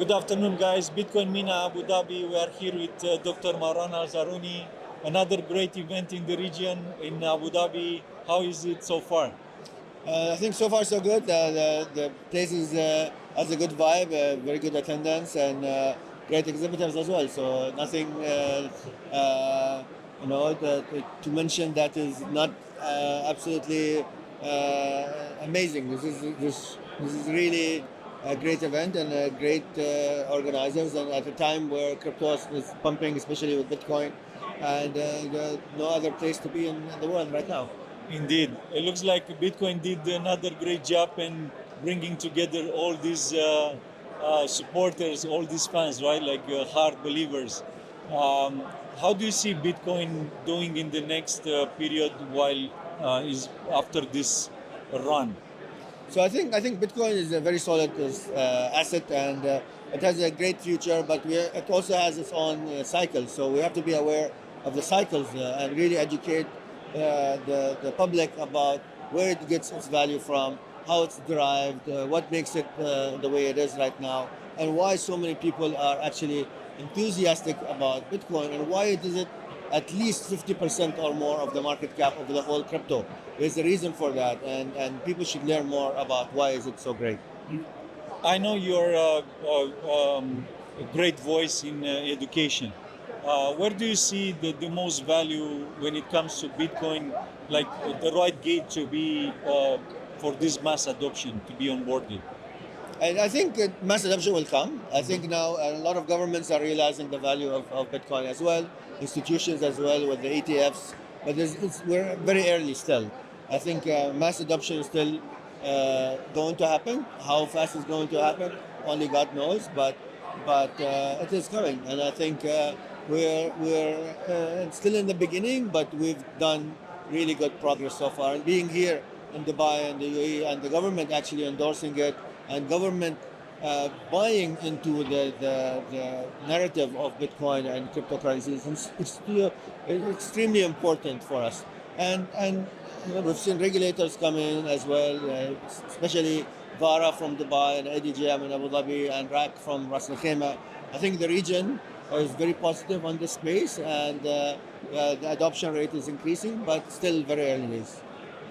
Good afternoon, guys. Bitcoin MENA, Abu Dhabi. We are here with Dr. Marwan Zarouni. Another great event in the region in Abu Dhabi. How is it so far? I think so far so good. The place has a good vibe, very good attendance, and great exhibitors as well. So nothing, to mention that is not absolutely amazing. This is really a great event and a great organizers. And at a time where crypto is pumping, especially with Bitcoin, and no other place to be in the world right now. Indeed. It looks like Bitcoin did another great job in bringing together all these supporters, all these fans, right? Like hard believers. Um, how do you see Bitcoin doing in the next period while is after this run? So I think Bitcoin is a very solid asset, and it has a great future. But it also has its own cycles. So we have to be aware of the cycles and really educate the public about where it gets its value from, how it's derived, what makes it the way it is right now, and why so many people are actually enthusiastic about Bitcoin, and why it is it at least 50% or more of the market cap of the whole crypto. There's a reason for that, and people should learn more about why is it so great. I know you're a great voice in education. Where do you see the most value when it comes to Bitcoin, like the right gate to be for this mass adoption to be onboarded? And I think mass adoption will come. I think now a lot of governments are realizing the value of Bitcoin as well, institutions as well with the ETFs. But we're very early still. I think mass adoption is still going to happen. How fast it's going to happen, only God knows. But it is coming, and I think we're still in the beginning, but we've done really good progress so far. And being here in Dubai and the UAE, and the government actually endorsing it, and government buying into the narrative of Bitcoin and cryptocurrencies, it's extremely important for us. And we've seen regulators come in as well, especially VARA from Dubai and ADJM in Abu Dhabi and RAC from Ras Al Khaimah. I think the region is very positive on this space, and the adoption rate is increasing, but still very early days.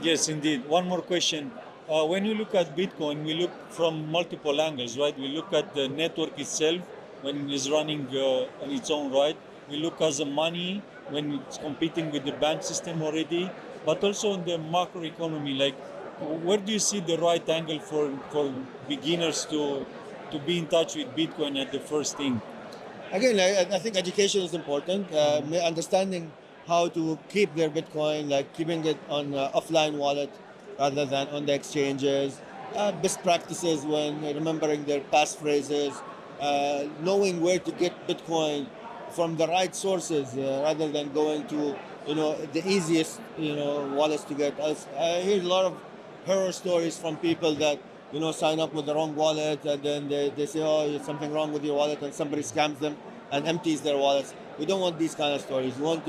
Yes, indeed. One more question. When you look at Bitcoin, we look from multiple angles, right? We look at the network itself when it's running on its own right. We look as a money when it's competing with the bank system already, but also in the macroeconomy. Like, where do you see the right angle for beginners to be in touch with Bitcoin at the first thing? Again, I think education is important. Understanding how to keep their Bitcoin, like keeping it on offline wallet rather than on the exchanges. Best practices when remembering their passphrases, knowing where to get Bitcoin from the right sources rather than going to the easiest wallets to get. I hear a lot of horror stories from people that sign up with the wrong wallet, and then they say, oh, there's something wrong with your wallet, and somebody scams them and empties their wallets. We don't want these kind of stories. We want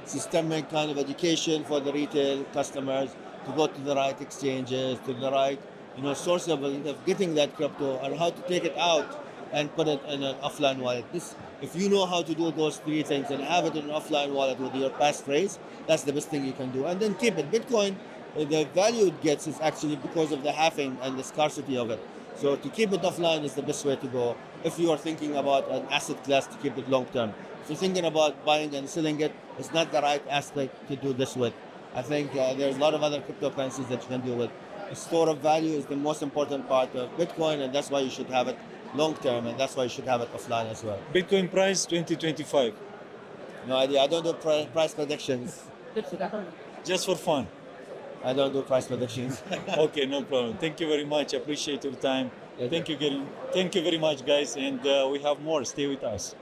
systemic kind of education for the retail customers to go to the right exchanges, to the right source of getting that crypto, and how to take it out and put it in an offline wallet. If you know how to do those three things and have it in an offline wallet with your passphrase, that's the best thing you can do. And then keep it. Bitcoin, the value it gets is actually because of the halving and the scarcity of it. So to keep it offline is the best way to go if you are thinking about an asset class to keep it long term. If you're thinking about buying and selling it, it's not the right aspect to do this with. I think there's a lot of other cryptocurrencies that you can do with. The store of value is the most important part of Bitcoin, and that's why you should have it long term, and that's why you should have it offline as well. Bitcoin price 2025, No idea. I don't do price predictions. just for fun. I don't do price predictions. Okay, no problem. Thank you very much. Appreciate your time. Yeah, Thank you very much, guys. And we have more. Stay with us.